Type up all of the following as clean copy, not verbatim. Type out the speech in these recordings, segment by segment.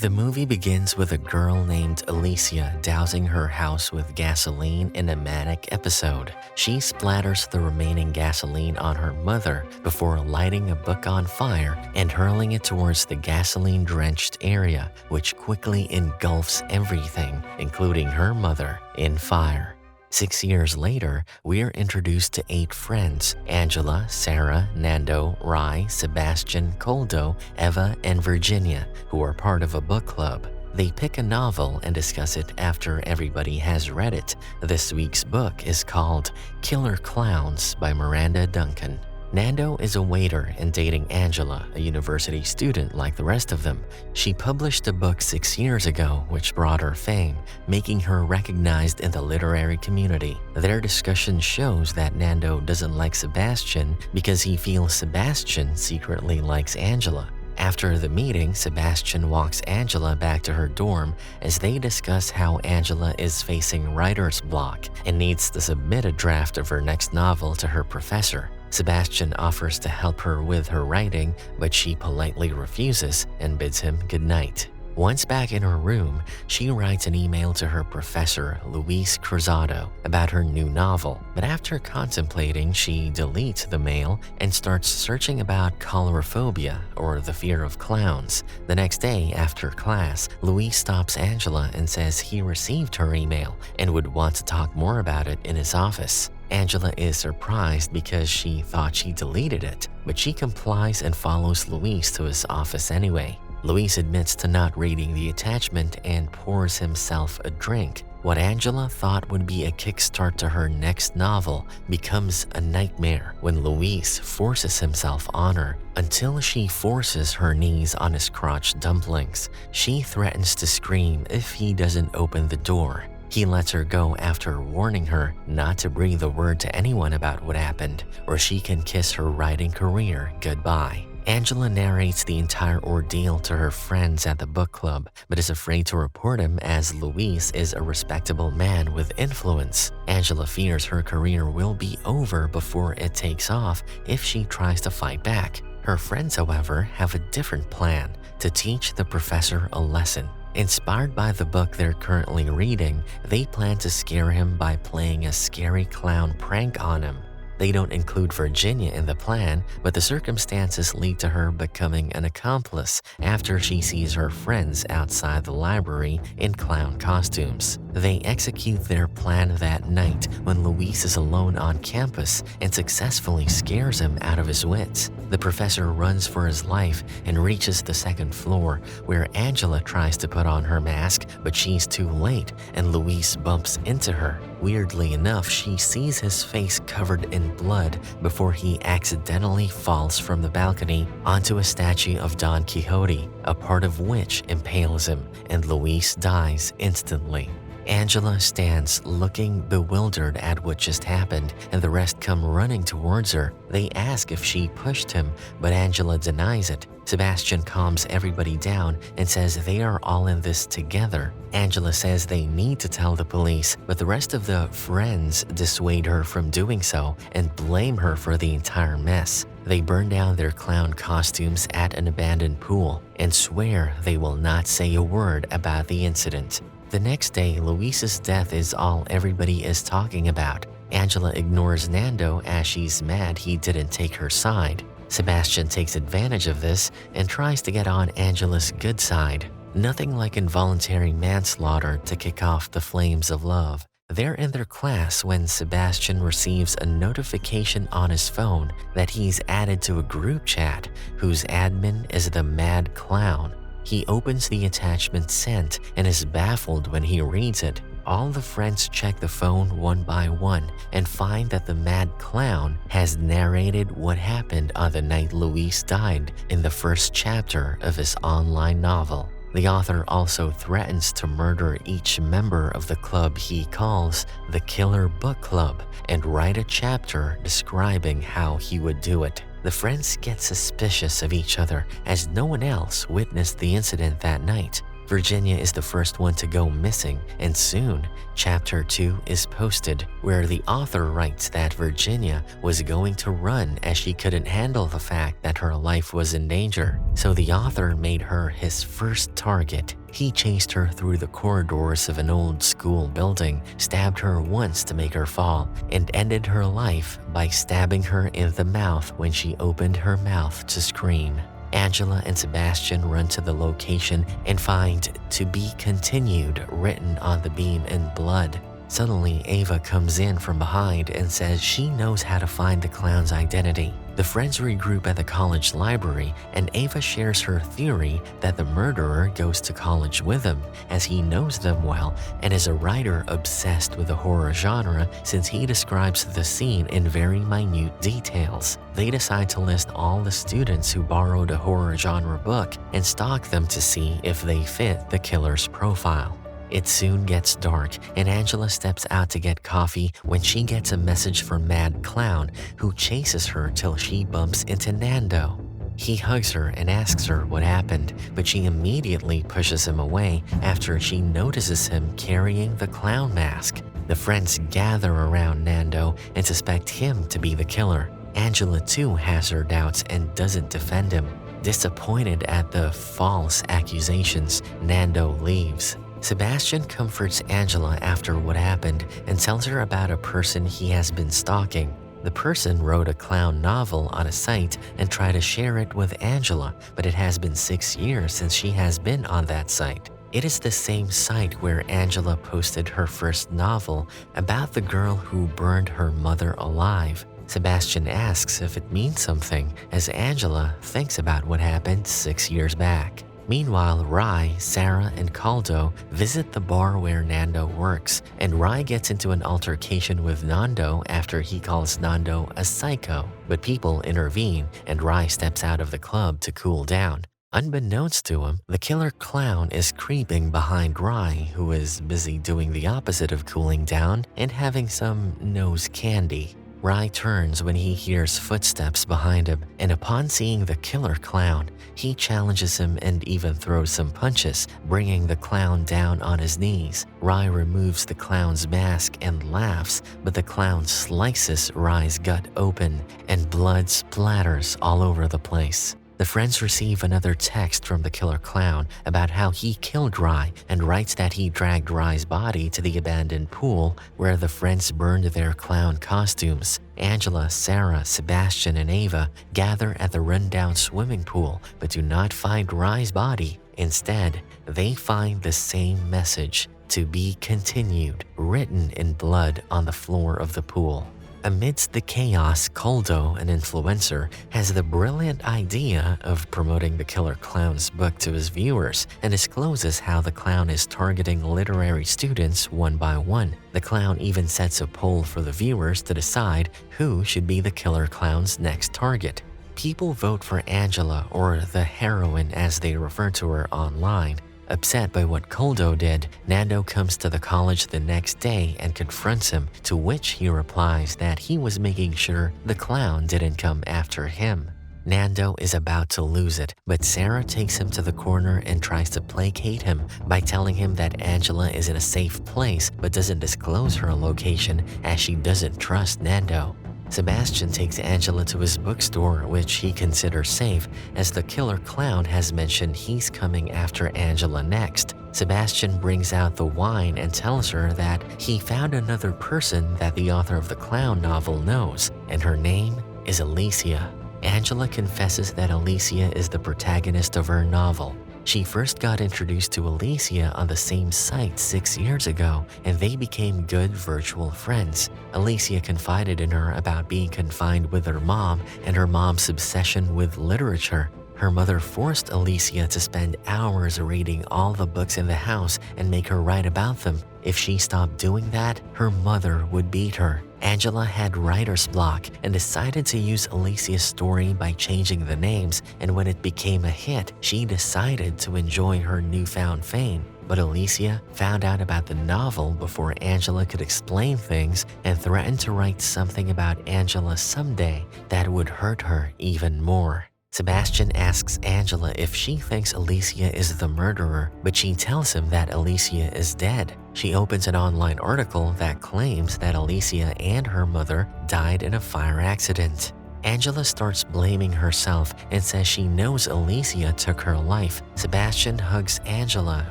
The movie begins with a girl named Alicia dousing her house with gasoline in a manic episode. She splatters the remaining gasoline on her mother before lighting a book on fire and hurling it towards the gasoline-drenched area, which quickly engulfs everything, including her mother, in fire. 6 years later, we're introduced to 8 friends: Angela, Sarah, Nando, Rai, Sebastian, Koldo, Eva, and Virginia, who are part of a book club. They pick a novel and discuss it after everybody has read it. This week's book is called Killer Clowns by Miranda Duncan. Nando is a waiter and dating Angela, a university student like the rest of them. She published a book 6 years ago which brought her fame, making her recognized in the literary community. Their discussion shows that Nando doesn't like Sebastian because he feels Sebastian secretly likes Angela. After the meeting, Sebastian walks Angela back to her dorm as they discuss how Angela is facing writer's block and needs to submit a draft of her next novel to her professor. Sebastian offers to help her with her writing, but she politely refuses and bids him goodnight. Once back in her room, she writes an email to her professor, Luis Cruzado, about her new novel. But after contemplating, she deletes the mail and starts searching about colorophobia, or the fear of clowns. The next day, after class, Luis stops Angela and says he received her email and would want to talk more about it in his office. Angela is surprised because she thought she deleted it, but she complies and follows Luis to his office anyway. Luis admits to not reading the attachment and pours himself a drink. What Angela thought would be a kickstart to her next novel becomes a nightmare when Luis forces himself on her until she forces her knees on his crotch dumplings. She threatens to scream if he doesn't open the door. He lets her go after warning her not to breathe a word to anyone about what happened, or she can kiss her writing career goodbye. Angela narrates the entire ordeal to her friends at the book club, but is afraid to report him as Luis is a respectable man with influence. Angela fears her career will be over before it takes off if she tries to fight back. Her friends, however, have a different plan: to teach the professor a lesson. Inspired by the book they're currently reading, they plan to scare him by playing a scary clown prank on him. They don't include Virginia in the plan, but the circumstances lead to her becoming an accomplice after she sees her friends outside the library in clown costumes. They execute their plan that night when Luis is alone on campus and successfully scares him out of his wits. The professor runs for his life and reaches the second floor, where Angela tries to put on her mask, but she's too late and Luis bumps into her. Weirdly enough, she sees his face covered in blood before he accidentally falls from the balcony onto a statue of Don Quixote, a part of which impales him, and Luis dies instantly. Angela stands looking bewildered at what just happened, and the rest come running towards her. They ask if she pushed him, but Angela denies it. Sebastian calms everybody down and says they are all in this together. Angela says they need to tell the police, but the rest of the friends dissuade her from doing so and blame her for the entire mess. They burn down their clown costumes at an abandoned pool and swear they will not say a word about the incident. The next day, Luis's death is all everybody is talking about. Angela ignores Nando as she's mad he didn't take her side. Sebastian takes advantage of this and tries to get on Angela's good side. Nothing like involuntary manslaughter to kick off the flames of love. They're in their class when Sebastian receives a notification on his phone that he's added to a group chat whose admin is the Mad Clown. He opens the attachment sent and is baffled when he reads it. All the friends check the phone one by one and find that the Mad Clown has narrated what happened on the night Luis died in the first chapter of his online novel. The author also threatens to murder each member of the club he calls the Killer Book Club and write a chapter describing how he would do it. The friends get suspicious of each other as no one else witnessed the incident that night. Virginia is the first one to go missing, and soon, Chapter 2 is posted, where the author writes that Virginia was going to run as she couldn't handle the fact that her life was in danger, so the author made her his first target. He chased her through the corridors of an old school building, stabbed her once to make her fall, and ended her life by stabbing her in the mouth when she opened her mouth to scream. Angela and Sebastian run to the location and find "To be continued" written on the beam in blood. Suddenly, Ava comes in from behind and says she knows how to find the clown's identity. The friends regroup at the college library, and Ava shares her theory that the murderer goes to college with him, as he knows them well and is a writer obsessed with the horror genre since he describes the scene in very minute details. They decide to list all the students who borrowed a horror genre book and stalk them to see if they fit the killer's profile. It soon gets dark, and Angela steps out to get coffee when she gets a message from Mad Clown, who chases her till she bumps into Nando. He hugs her and asks her what happened, but she immediately pushes him away after she notices him carrying the clown mask. The friends gather around Nando and suspect him to be the killer. Angela too has her doubts and doesn't defend him. Disappointed at the false accusations, Nando leaves. Sebastian comforts Angela after what happened and tells her about a person he has been stalking. The person wrote a clown novel on a site and tried to share it with Angela, but it has been 6 years since she has been on that site. It is the same site where Angela posted her first novel about the girl who burned her mother alive. Sebastian asks if it means something, as Angela thinks about what happened 6 years back. Meanwhile, Rye, Sarah, and Caldo visit the bar where Nando works, and Rye gets into an altercation with Nando after he calls Nando a psycho. But people intervene, and Rye steps out of the club to cool down. Unbeknownst to him, the killer clown is creeping behind Rye, who is busy doing the opposite of cooling down and having some nose candy. Rye turns when he hears footsteps behind him, and upon seeing the killer clown, he challenges him and even throws some punches, bringing the clown down on his knees. Rye removes the clown's mask and laughs, but the clown slices Rye's gut open, and blood splatters all over the place. The friends receive another text from the killer clown about how he killed Rye and writes that he dragged Rye's body to the abandoned pool where the friends burned their clown costumes. Angela, Sarah, Sebastian, and Ava gather at the rundown swimming pool but do not find Rye's body. Instead, they find the same message, "To be continued," written in blood on the floor of the pool. Amidst the chaos, Caldo, an influencer, has the brilliant idea of promoting the killer clown's book to his viewers and discloses how the clown is targeting literary students one by one. The clown even sets a poll for the viewers to decide who should be the killer clown's next target. People vote for Angela, or the heroine as they refer to her online. Upset by what Caldo did, Nando comes to the college the next day and confronts him, to which he replies that he was making sure the clown didn't come after him. Nando is about to lose it, but Sarah takes him to the corner and tries to placate him by telling him that Angela is in a safe place but doesn't disclose her location as she doesn't trust Nando. Sebastian takes Angela to his bookstore, which he considers safe, as the killer clown has mentioned he's coming after Angela next. Sebastian brings out the wine and tells her that he found another person that the author of the clown novel knows, and her name is Alicia. Angela confesses that Alicia is the protagonist of her novel. She first got introduced to Alicia on the same site 6 years ago, and they became good virtual friends. Alicia confided in her about being confined with her mom and her mom's obsession with literature. Her mother forced Alicia to spend hours reading all the books in the house and make her write about them. If she stopped doing that, her mother would beat her. Angela had writer's block and decided to use Alicia's story by changing the names, and when it became a hit, she decided to enjoy her newfound fame. But Alicia found out about the novel before Angela could explain things and threatened to write something about Angela someday that would hurt her even more. Sebastian asks Angela if she thinks Alicia is the murderer, but she tells him that Alicia is dead. She opens an online article that claims that Alicia and her mother died in a fire accident. Angela starts blaming herself and says she knows Alicia took her life. Sebastian hugs Angela,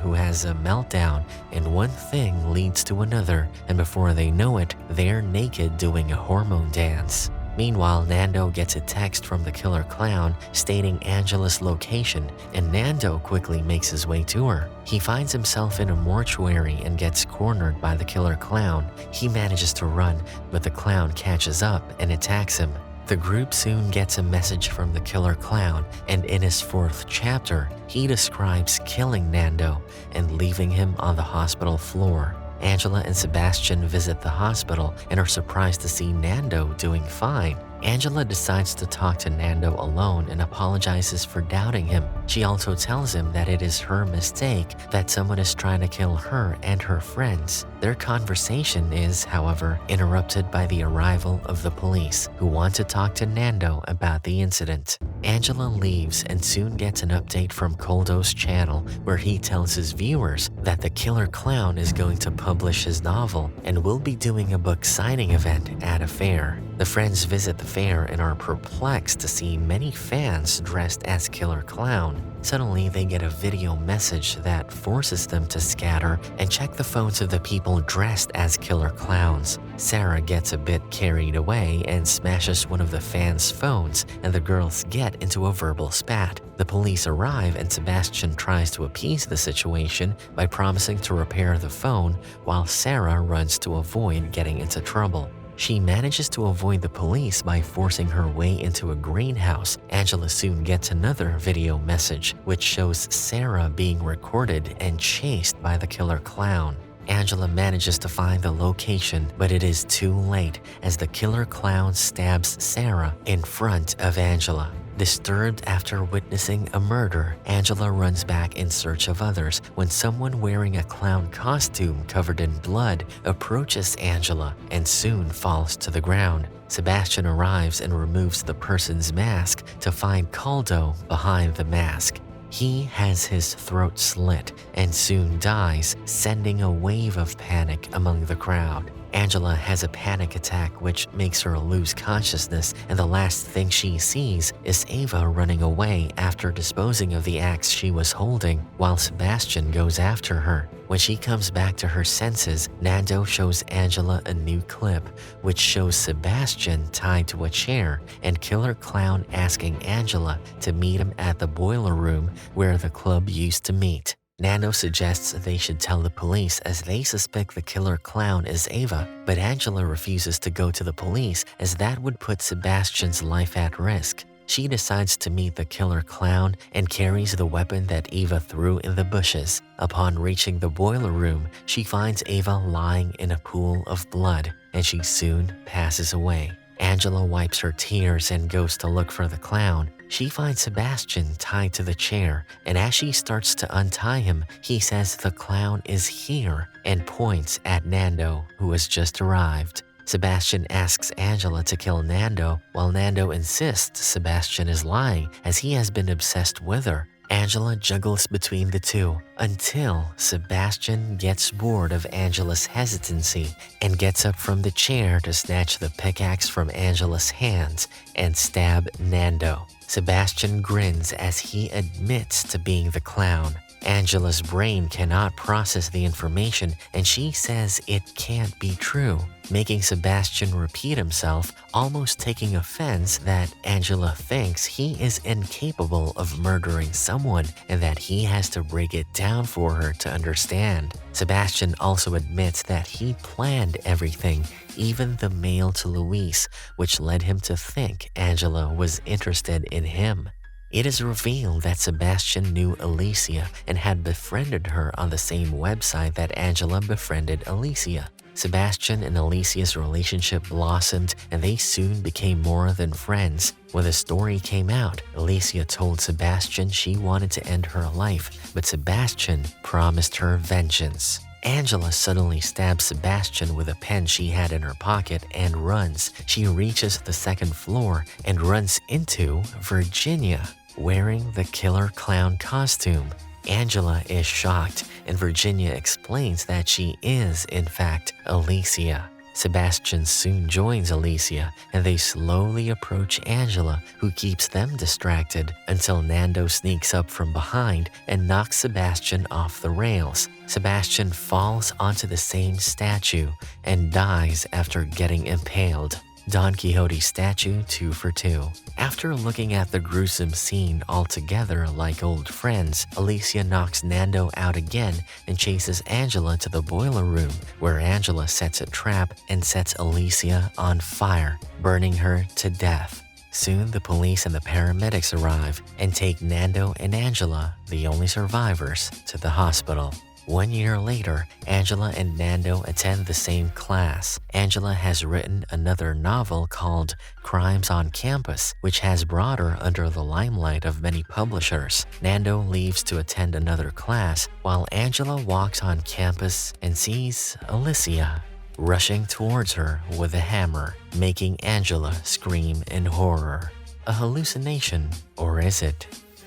who has a meltdown, and one thing leads to another, and before they know it, they're naked doing a hormone dance. Meanwhile, Nando gets a text from the killer clown stating Angela's location, and Nando quickly makes his way to her. He finds himself in a mortuary and gets cornered by the killer clown. He manages to run, but the clown catches up and attacks him. The group soon gets a message from the killer clown, and in his 4th chapter, he describes killing Nando and leaving him on the hospital floor. Angela and Sebastian visit the hospital and are surprised to see Nando doing fine. Angela decides to talk to Nando alone and apologizes for doubting him. She also tells him that it is her mistake that someone is trying to kill her and her friends. Their conversation is, however, interrupted by the arrival of the police, who want to talk to Nando about the incident. Angela leaves and soon gets an update from K1ll's channel where he tells his viewers that the killer clown is going to publish his novel and will be doing a book signing event at a fair. The friends visit the fair and are perplexed to see many fans dressed as Killer Clown. Suddenly, they get a video message that forces them to scatter and check the phones of the people dressed as Killer Clowns. Sarah gets a bit carried away and smashes one of the fans' phones, and the girls get into a verbal spat. The police arrive and Sebastian tries to appease the situation by promising to repair the phone while Sarah runs to avoid getting into trouble. She manages to avoid the police by forcing her way into a greenhouse. Angela soon gets another video message, which shows Sarah being recorded and chased by the killer clown. Angela manages to find the location, but it is too late as the killer clown stabs Sarah in front of Angela. Disturbed after witnessing a murder, Angela runs back in search of others when someone wearing a clown costume covered in blood approaches Angela and soon falls to the ground. Sebastian arrives and removes the person's mask to find K1ll behind the mask. He has his throat slit and soon dies, sending a wave of panic among the crowd. Angela has a panic attack which makes her lose consciousness, and the last thing she sees is Ava running away after disposing of the axe she was holding while Sebastian goes after her. When she comes back to her senses, Nando shows Angela a new clip which shows Sebastian tied to a chair and Killer Clown asking Angela to meet him at the boiler room where the club used to meet. Nando suggests they should tell the police as they suspect the killer clown is Ava, but Angela refuses to go to the police as that would put Sebastian's life at risk. She decides to meet the killer clown and carries the weapon that Ava threw in the bushes. Upon reaching the boiler room, she finds Ava lying in a pool of blood, and she soon passes away. Angela wipes her tears and goes to look for the clown. She finds Sebastian tied to the chair, and as she starts to untie him, he says the clown is here and points at Nando, who has just arrived. Sebastian asks Angela to kill Nando, while Nando insists Sebastian is lying as he has been obsessed with her. Angela juggles between the two until Sebastian gets bored of Angela's hesitancy and gets up from the chair to snatch the pickaxe from Angela's hands and stab Nando. Sebastian grins as he admits to being the clown. Angela's brain cannot process the information and she says it can't be true, making Sebastian repeat himself, almost taking offense that Angela thinks he is incapable of murdering someone and that he has to break it down for her to understand. Sebastian also admits that he planned everything, even the mail to Luis, which led him to think Angela was interested in him. It is revealed that Sebastian knew Alicia and had befriended her on the same website that Angela befriended Alicia. Sebastian and Alicia's relationship blossomed and they soon became more than friends. When the story came out, Alicia told Sebastian she wanted to end her life, but Sebastian promised her vengeance. Angela suddenly stabs Sebastian with a pen she had in her pocket and runs. She reaches the second floor and runs into Virginia, wearing the killer clown costume. Angela is shocked, and Virginia explains that she is, in fact, Alicia. Sebastian soon joins Alicia, and they slowly approach Angela, who keeps them distracted until Nando sneaks up from behind and knocks Sebastian off the rails. Sebastian falls onto the same statue and dies after getting impaled. Don Quixote statue 2 for 2. After looking at the gruesome scene all together like old friends, Alicia knocks Nando out again and chases Angela to the boiler room, where Angela sets a trap and sets Alicia on fire, burning her to death. Soon the police and the paramedics arrive and take Nando and Angela, the only survivors, to the hospital. 1 year later, Angela and Nando attend the same class. Angela has written another novel called Crimes on Campus, which has brought her under the limelight of many publishers. Nando leaves to attend another class, while Angela walks on campus and sees Alicia rushing towards her with a hammer, making Angela scream in horror. A hallucination, or is it?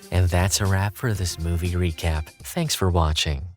And that's a wrap for this movie recap. Thanks for watching.